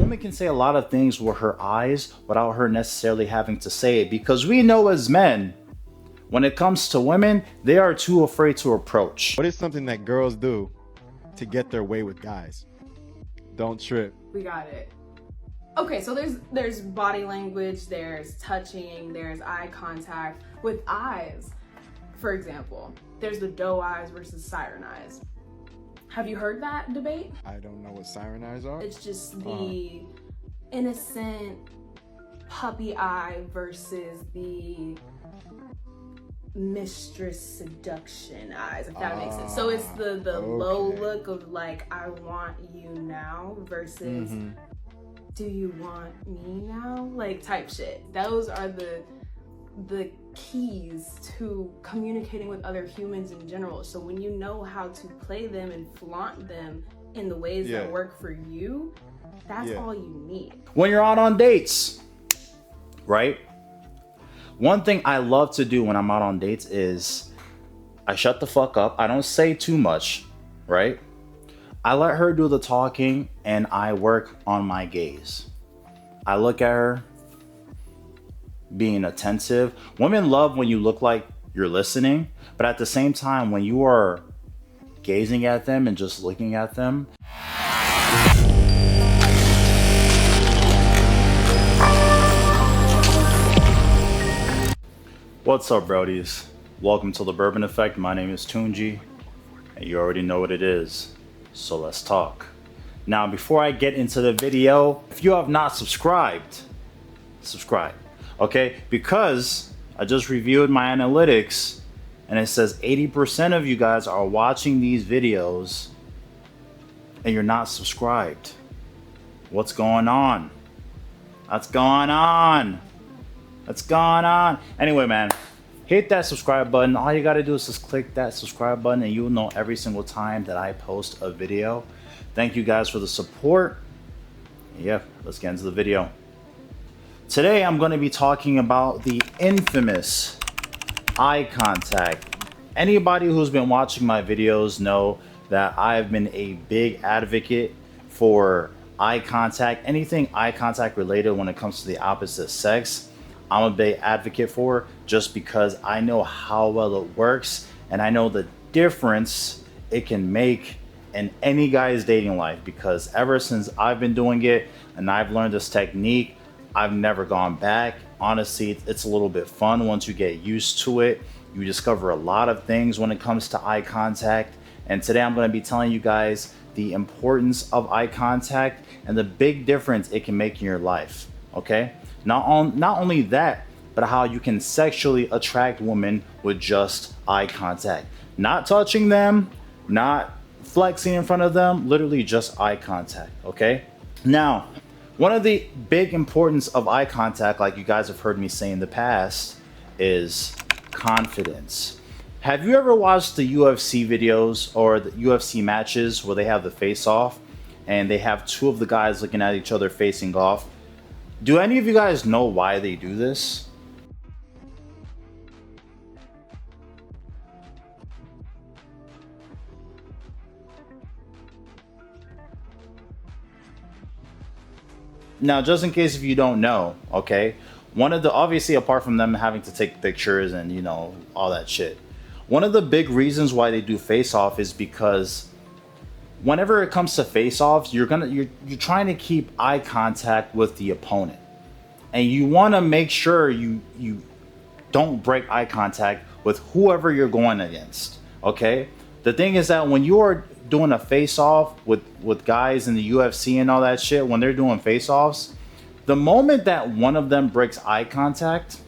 woman can say a lot of things with her eyes without her necessarily having to say it, because we know as men, when it comes to women, they are too afraid to approach. What is something that girls do to get their way with guys? Don't trip. We got it. Okay, so there's body language, there's touching, there's eye contact. With eyes, for example, there's the doe eyes versus siren eyes. Have you heard that debate? I don't know what siren eyes are. It's just the innocent puppy eye versus the mistress seduction eyes, if that makes sense. So it's the low look of like, I want you now versus do you want me now? Like type shit. Those are the keys to communicating with other humans in general. So when you know how to play them and flaunt them in the ways that work for you, that's all you need. When you're out on dates, right? One thing I love to do when I'm out on dates is I shut the fuck up. I don't say too much, right? I let her do the talking and I work on my gaze. I look at her, being attentive. Women love when you look like you're listening, but at the same time, when you are gazing at them and just looking at them, what's up, brodies? Welcome to the Bourbon Effect. My name is Tunji, and you already know what it is, so let's talk. Now, before I get into the video, if you have not subscribed, subscribe, okay? Because I just reviewed my analytics, and it says 80% of you guys are watching these videos, and you're not subscribed. What's going on? What's going on? What's going on? Anyway, man, hit that subscribe button. All you gotta do is just click that subscribe button and you'll know every single time that I post a video. Thank you guys for the support. Yeah, let's get into the video. Today, I'm gonna be talking about the infamous eye contact. Anybody who's been watching my videos know that I've been a big advocate for eye contact. Anything eye contact related when it comes to the opposite sex, I'm a big advocate for, just because I know how well it works and I know the difference it can make in any guy's dating life, because ever since I've been doing it and I've learned this technique, I've never gone back. Honestly, it's a little bit fun once you get used to it. You discover a lot of things when it comes to eye contact. And today I'm going to be telling you guys the importance of eye contact and the big difference it can make in your life, okay? Not only that, but how you can sexually attract women with just eye contact. Not touching them, not flexing in front of them, literally just eye contact, okay? Now, one of the big importance of eye contact, like you guys have heard me say in the past, is confidence. Have you ever watched the UFC videos or the UFC matches where they have the face-off and they have two of the guys looking at each other facing off? Do any of you guys know why they do this? Now, just in case if you don't know, okay, one of the, obviously apart from them having to take pictures and, you know, all that shit, one of the big reasons why they do face-off is because whenever it comes to face-offs, you're trying to keep eye contact with the opponent, and you want to make sure you don't break eye contact with whoever you're going against, okay? The thing is that when you are doing a face-off with guys in the UFC and all that shit, when they're doing face-offs, the moment that one of them breaks eye contact,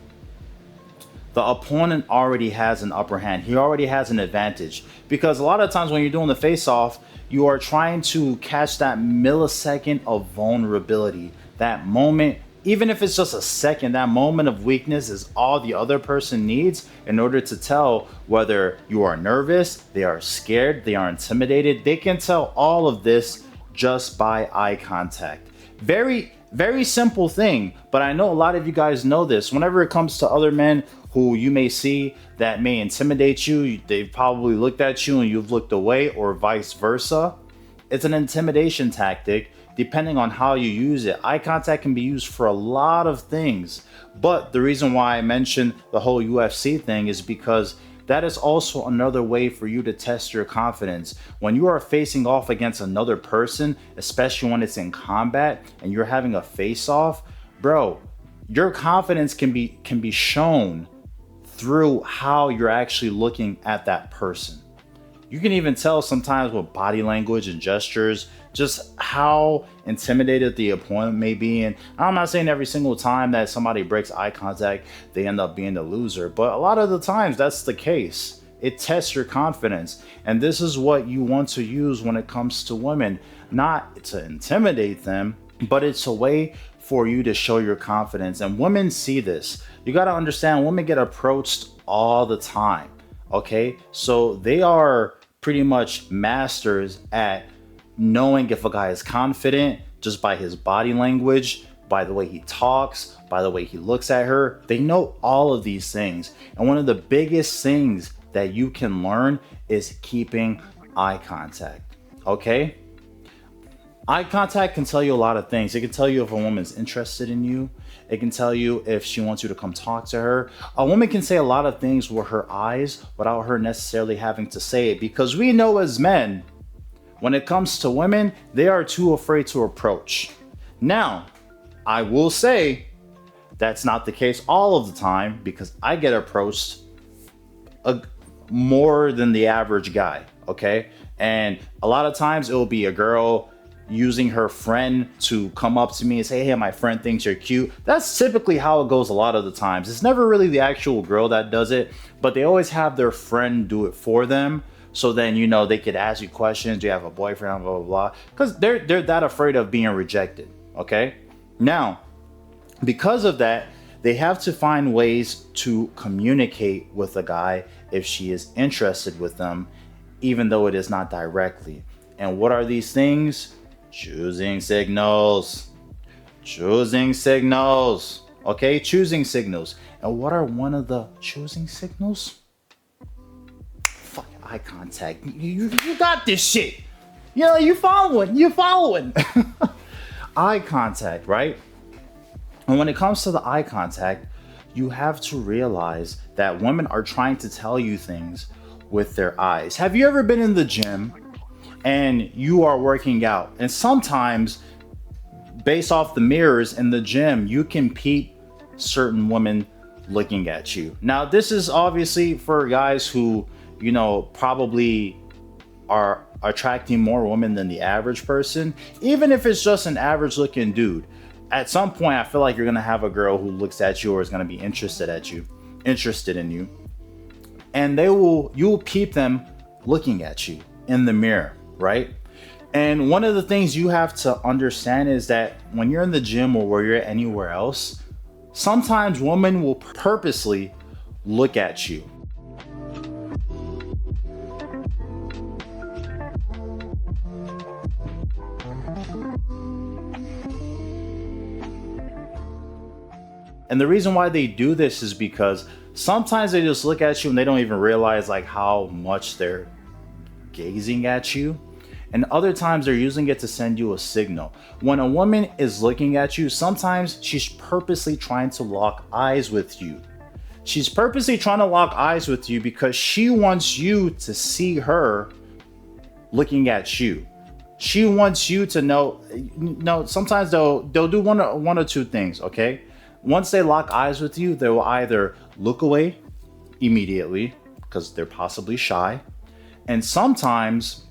the opponent already has an upper hand. He already has an advantage, because a lot of times when you're doing the face-off, you are trying to catch that millisecond of vulnerability. That moment, even if it's just a second, that moment of weakness is all the other person needs in order to tell whether you are nervous, they are scared, they are intimidated. They can tell all of this just by eye contact. Very, very simple thing, but I know a lot of you guys know this. Whenever it comes to other men who you may see that may intimidate you, they've probably looked at you and you've looked away, or vice versa. It's an intimidation tactic depending on how you use it. Eye contact can be used for a lot of things. But the reason why I mentioned the whole UFC thing is because that is also another way for you to test your confidence. When you are facing off against another person, especially when it's in combat and you're having a face-off, bro, your confidence can be shown through how you're actually looking at that person. You can even tell sometimes with body language and gestures just how intimidated the opponent may be. And I'm not saying every single time that somebody breaks eye contact, they end up being the loser, but a lot of the times that's the case. It tests your confidence. And this is what you want to use when it comes to women, not to intimidate them, but it's a way for you to show your confidence. And women see this. You got to understand, women get approached all the time. Okay, so they are pretty much masters at knowing if a guy is confident just by his body language, by the way he talks, by the way he looks at her. They know all of these things. And one of the biggest things that you can learn is keeping eye contact. Okay? Eye contact can tell you a lot of things. It can tell you if a woman's interested in you. It can tell you if she wants you to come talk to her. A woman can say a lot of things with her eyes without her necessarily having to say it, because we know as men, when it comes to women, they are too afraid to approach. Now, I will say that's not the case all of the time, because I get approached more than the average guy, okay? And a lot of times it will be a girl using her friend to come up to me and say, hey, my friend thinks you're cute. That's typically how it goes a lot of the times. It's never really the actual girl that does it, but they always have their friend do it for them. So then, you know, they could ask you questions. Do you have a boyfriend? Blah, blah, blah. Because they're that afraid of being rejected, okay? Now, because of that, they have to find ways to communicate with a guy if she is interested with them, even though it is not directly. And what are these things? Choosing signals. Choosing signals. Okay, choosing signals. And what are one of the choosing signals? Fuck, eye contact. You got this shit. You know, you following. Eye contact, right? And when it comes to the eye contact, you have to realize that women are trying to tell you things with their eyes. Have you ever been in the gym and you are working out, and sometimes based off the mirrors in the gym, you can peep certain women looking at you? Now, this is obviously for guys who, you know, probably are attracting more women than the average person. Even if it's just an average looking dude, at some point I feel like you're gonna have a girl who looks at you or is gonna be interested in you, and you'll peep them looking at you in the mirror, right? And one of the things you have to understand is that when you're in the gym or where you're anywhere else, sometimes women will purposely look at you. And the reason why they do this is because sometimes they just look at you and they don't even realize like how much they're gazing at you. And other times they're using it to send you a signal. When a woman is looking at you, sometimes she's purposely trying to lock eyes with you. She's purposely trying to lock eyes with you because she wants you to see her looking at you. She wants you to know, sometimes they'll do one or two things, okay? Once they lock eyes with you, they will either look away immediately because they're possibly shy. And sometimes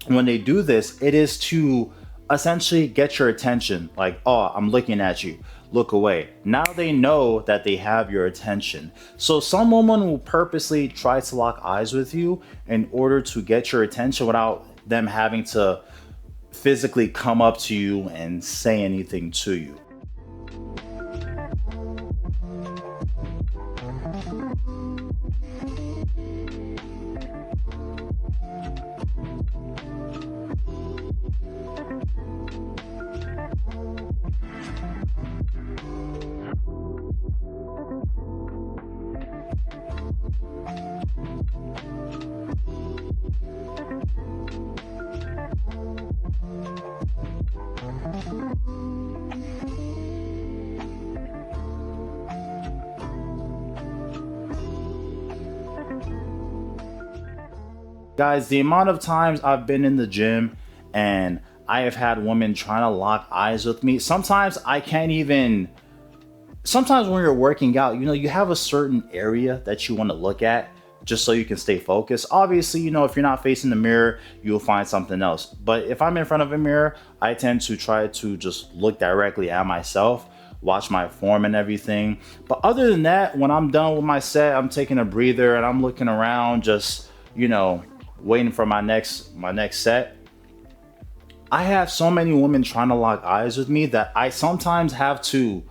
when they do this, it is to essentially get your attention. Like, oh, I'm looking at you. Look away. Now they know that they have your attention. So some women will purposely try to lock eyes with you in order to get your attention without them having to physically come up to you and say anything to you. Guys, the amount of times I've been in the gym and I have had women trying to lock eyes with me. Sometimes I can't even. Sometimes when you're working out, you know, you have a certain area that you want to look at just so you can stay focused. Obviously, you know, if you're not facing the mirror, you'll find something else. But if I'm in front of a mirror, I tend to try to just look directly at myself, watch my form and everything. But other than that, when I'm done with my set, I'm taking a breather and I'm looking around, just, you know, waiting for my next set. I have so many women trying to lock eyes with me that I sometimes have to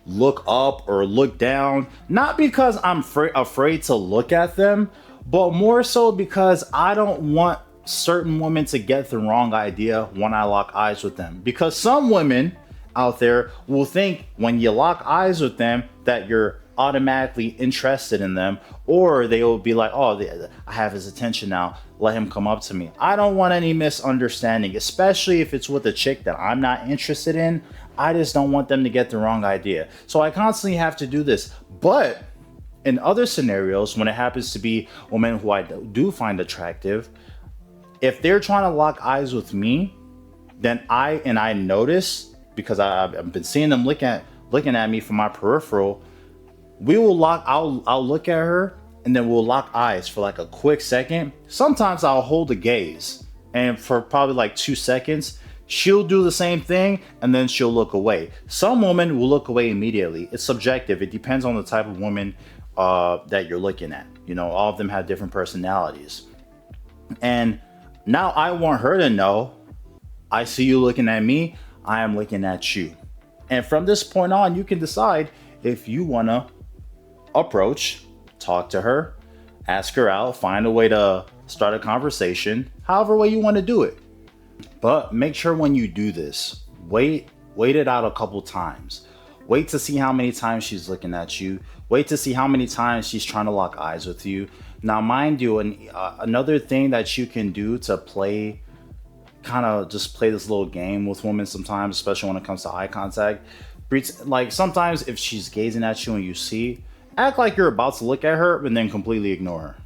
look up or look down, not because I'm afraid to look at them, but more so because I don't want certain women to get the wrong idea when I lock eyes with them. Because some women out there will think when you lock eyes with them that you're automatically interested in them, or they will be like, oh, I have his attention now, let him come up to me. I don't want any misunderstanding, especially if it's with a chick that I'm not interested in. I just don't want them to get the wrong idea. So I constantly have to do this. But in other scenarios, when it happens to be women who I do find attractive, if they're trying to lock eyes with me, then I notice, because I've been seeing them looking at me from my peripheral, I'll look at her and then we'll lock eyes for like a quick second. Sometimes I'll hold a gaze, and for probably like 2 seconds, she'll do the same thing and then she'll look away. Some women will look away immediately. It's subjective. It depends on the type of woman that you're looking at. You know, all of them have different personalities. And now I want her to know, I see you looking at me, I am looking at you. And from this point on, you can decide if you want to approach, talk to her, ask her out, find a way to start a conversation, however way you want to do it. But make sure when you do this, wait it out a couple times. Wait to see how many times she's looking at you. Wait to see how many times she's trying to lock eyes with you. Now, mind you, another thing that you can do to play this little game with women sometimes, especially when it comes to eye contact. Like sometimes if she's gazing at you and you see, act like you're about to look at her and then completely ignore her.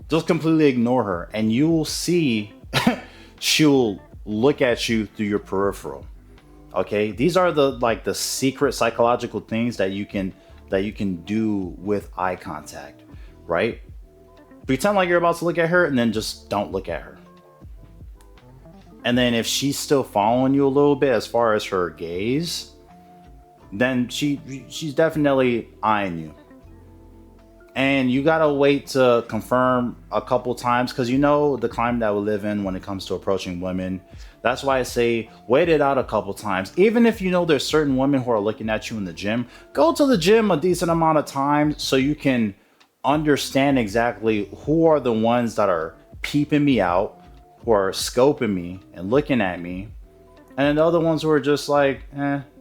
Just completely ignore her and you will see she'll look at you through your peripheral. Okay, these are the secret psychological things that you can do with eye contact, right? Pretend like you're about to look at her and then just don't look at her. And then if she's still following you a little bit as far as her gaze, then she's definitely eyeing you. And you gotta wait to confirm a couple times, because you know the climate that we live in when it comes to approaching women. That's why I say wait it out a couple times. Even if you know there's certain women who are looking at you in the gym, go to the gym a decent amount of times so you can understand exactly who are the ones that are peeping me out, who are scoping me and looking at me, and then the other ones who are just like,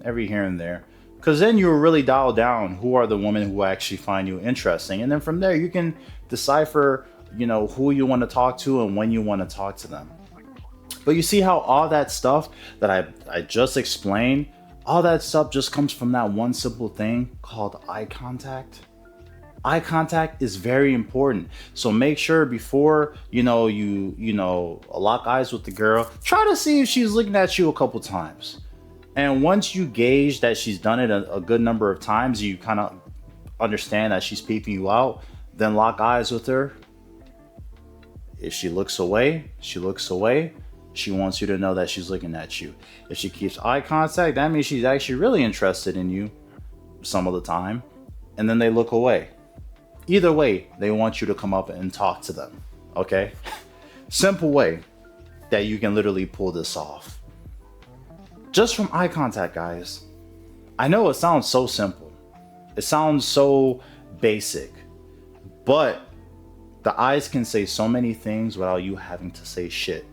every here and there. Because then you really dial down who are the women who actually find you interesting. And then from there, you can decipher, who you want to talk to and when you want to talk to them. But you see how all that stuff that I just explained, all that stuff just comes from that one simple thing called eye contact. Eye contact is very important. So make sure before, you lock eyes with the girl, try to see if she's looking at you a couple times. And once you gauge that she's done it a good number of times, you kind of understand that she's peeping you out, then lock eyes with her. If she looks away, she looks away. She wants you to know that she's looking at you. If she keeps eye contact, that means she's actually really interested in you some of the time. And then they look away. Either way, they want you to come up and talk to them. Okay? Simple way that you can literally pull this off. Just from eye contact, guys. I know it sounds so simple. It sounds so basic. But the eyes can say so many things without you having to say shit.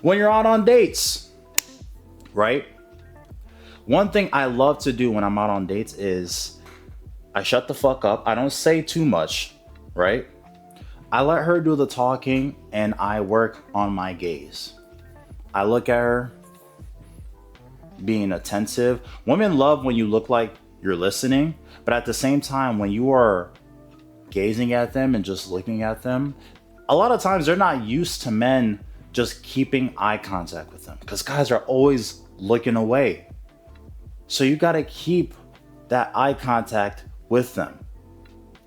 when you're out on dates, right? One thing I love to do when I'm out on dates is I shut the fuck up. I don't say too much, right? I let her do the talking and I work on my gaze. I look at her, being attentive. Women love when you look like you're listening, but at the same time, when you are gazing at them and just looking at them, a lot of times they're not used to men just keeping eye contact with them because guys are always looking away. So you got to keep that eye contact with them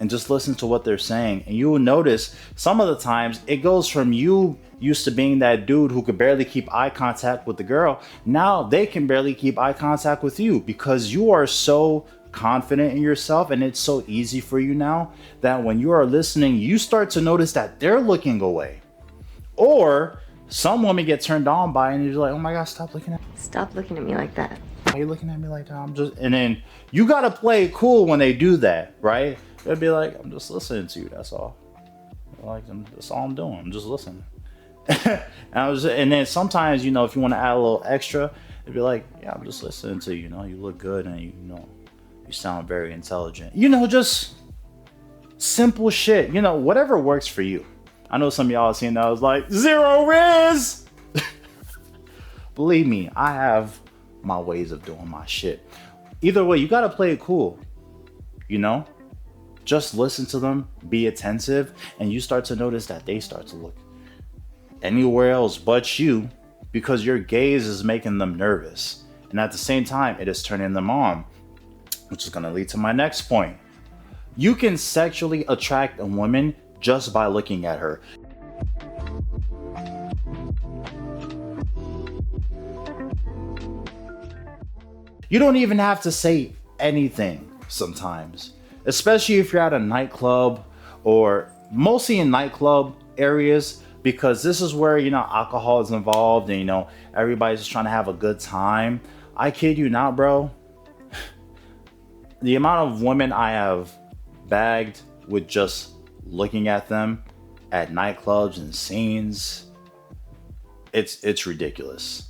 and just listen to what they're saying. And you will notice some of the times it goes from you used to being that dude who could barely keep eye contact with the girl. Now they can barely keep eye contact with you because you are so confident in yourself and it's so easy for you now that when you are listening, you start to notice that they're looking away. Or some women get turned on by it and you're like, oh my God, stop looking at me. Stop looking at me like that. Why are you looking at me like that? And then you got to play it cool when they do that, right? They'll be like, I'm just listening to you, that's all. That's all I'm doing, I'm just listening. And then sometimes, you know, if you want to add a little extra, it'd be like, yeah, I'm just listening to you, you know, you look good and you know, you sound very intelligent. You know, just simple shit, you know, whatever works for you. I know some of y'all have seen that. I was like, zero Riz! Believe me, I have my ways of doing my shit. Either way, you gotta play it cool, you know? Just listen to them, be attentive, and you start to notice that they start to look anywhere else but you because your gaze is making them nervous. And at the same time, it is turning them on, which is gonna lead to my next point. You can sexually attract a woman just by looking at her. You don't even have to say anything sometimes, especially if you're at a nightclub or mostly in nightclub areas, because this is where, you know, alcohol is involved and, you know, everybody's just trying to have a good time. I kid you not, bro. The amount of women I have bagged with just looking at them at nightclubs and scenes, it's ridiculous.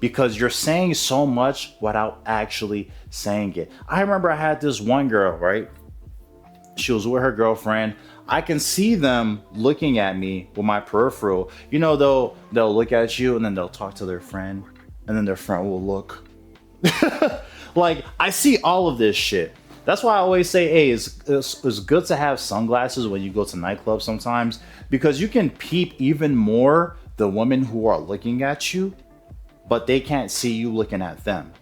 Because you're saying so much without actually saying it. I remember I had this one girl, right? She was with her girlfriend. I can see them looking at me with my peripheral. You know, they'll look at you and then they'll talk to their friend and then their friend will look. Like, I see all of this shit. That's why I always say, hey, it's good to have sunglasses when you go to nightclubs sometimes, because you can peep even more the women who are looking at you, but they can't see you looking at them.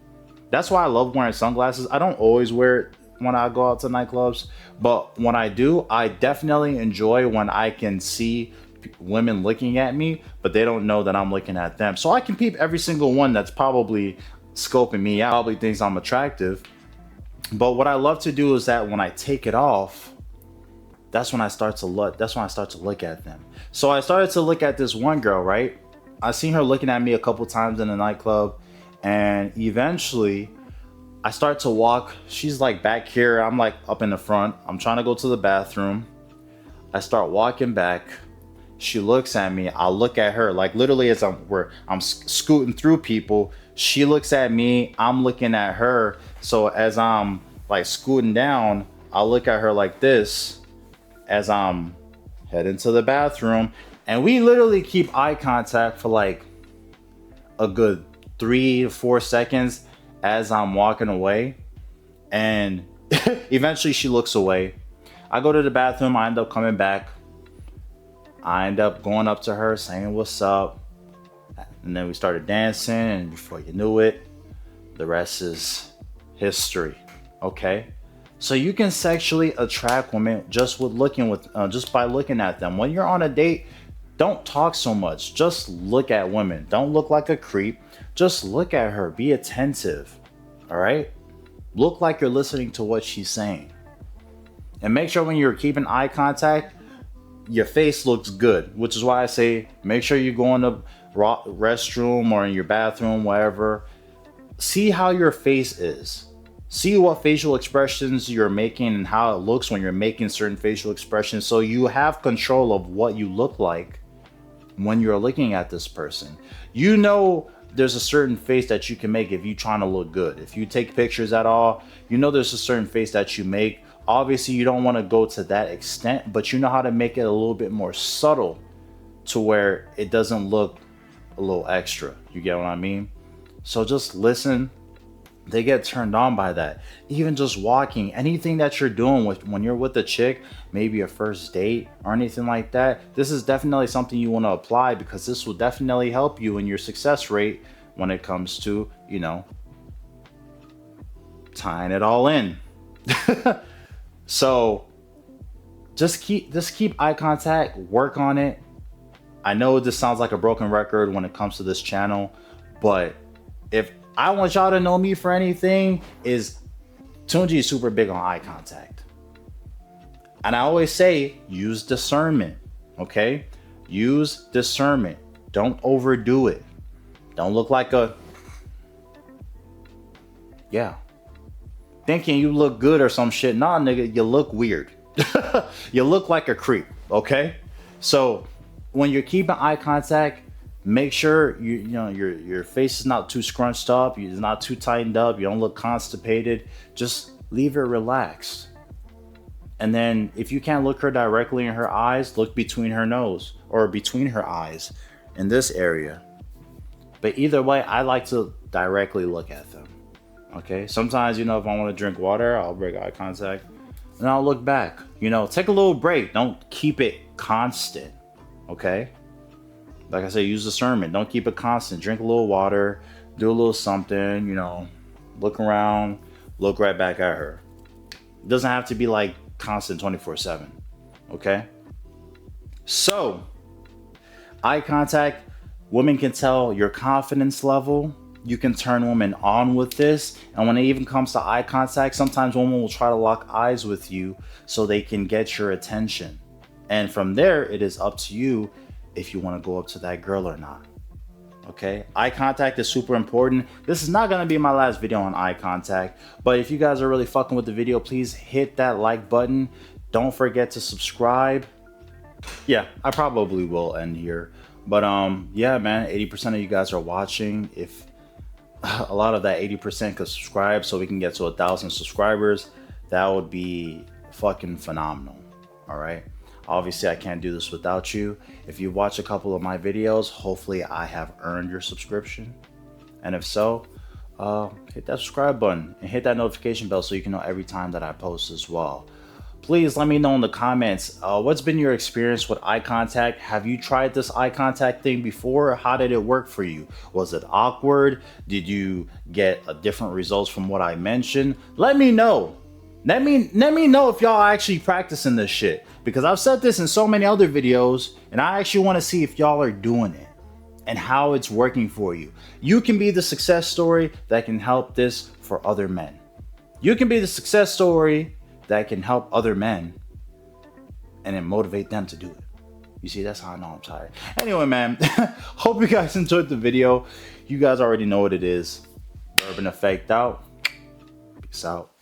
That's why I love wearing sunglasses. I don't always wear it when I go out to nightclubs, but when I do, I definitely enjoy when I can see women looking at me, but they don't know that I'm looking at them. So I can peep every single one that's probably scoping me out, probably thinks I'm attractive. But what I love to do is that when I take it off, that's when I start to look at them. So I started to look at this one girl, right? I seen her looking at me a couple times in the nightclub, and eventually I start to walk. She's like back here, I'm like up in the front. I'm trying to go to the bathroom. I start walking back. She looks at me. I look at her, like literally as I'm scooting through people. She looks at me. I'm looking at her. So as I'm like scooting down, I look at her like this as I'm heading to the bathroom. And we literally keep eye contact for like a good 3 to 4 seconds as I'm walking away. And eventually she looks away. I go to the bathroom. I end up coming back. I end up going up to her saying what's up. And then we started dancing, and before you knew it, the rest is history. Okay? So you can sexually attract women just by looking at them. When you're on a date, don't talk so much. Just look at women. Don't look like a creep. Just look at her. Be attentive. All right? Look like you're listening to what she's saying. And make sure when you're keeping eye contact, your face looks good, which is why I say make sure you go in the restroom or in your bathroom, wherever. See how your face is. See what facial expressions you're making and how it looks when you're making certain facial expressions, so you have control of what you look like when you're looking at this person. You know there's a certain face that you can make if you're trying to look good. If you take pictures at all, you know there's a certain face that you make. Obviously, you don't want to go to that extent, but you know how to make it a little bit more subtle to where it doesn't look a little extra. You get what I mean? So just listen. They get turned on by that. Even just walking, anything that you're doing when you're with a chick, maybe a first date or anything like that, this is definitely something you want to apply, because this will definitely help you in your success rate when it comes to, you know, tying it all in. So just keep eye contact, work on it. I know this sounds like a broken record when it comes to this channel, but if I want y'all to know me for anything, is Tunji is super big on eye contact. And I always say, use discernment, okay? Use discernment. Don't overdo it. Don't look like thinking you look good or some shit. Nah, nigga, you look weird. You look like a creep, okay? So when you're keeping eye contact, make sure you know your face is not too scrunched up, it's not too tightened up, you don't look constipated. Just leave it relaxed. And then if you can't look her directly in her eyes, look between her nose or between her eyes in this area. But either way, I like to directly look at them. Okay, sometimes, you know, if I want to drink water, I'll break eye contact and I'll look back. You know, take a little break. Don't keep it constant. Okay, like I said, use discernment. Don't keep it constant. Drink a little water, do a little something, you know, look around, look right back at her. It doesn't have to be like constant 24/7. Okay, so eye contact, women can tell your confidence level. You can turn women on with this. And when it even comes to eye contact, sometimes women will try to lock eyes with you so they can get your attention. And from there, it is up to you if you want to go up to that girl or not. Okay, eye contact is super important. This is not going to be my last video on eye contact, but if you guys are really fucking with the video, please hit that like button. Don't forget to subscribe. Yeah, I probably will end here, but yeah, man, 80% of you guys are watching. If a lot of that 80% could subscribe so we can get to 1,000 subscribers, that would be fucking phenomenal. All right, obviously I can't do this without you. If you watch a couple of my videos, hopefully I have earned your subscription, and if so, hit that subscribe button and hit that notification bell so you can know every time that I post as well. Please let me know in the comments, what's been your experience with eye contact? Have you tried this eye contact thing before? How did it work for you? Was it awkward? Did you get a different results from what I mentioned? Let me know. Let me know if y'all actually practicing this shit, because I've said this in so many other videos and I actually want to see if y'all are doing it and how it's working for you. You can be the success story that can help this for other men. You can be the success story that can help other men and then motivate them to do it. You see, that's how I know I'm tired. Anyway, man, hope you guys enjoyed the video. You guys already know what it is. Bourbon Effect out. Peace out.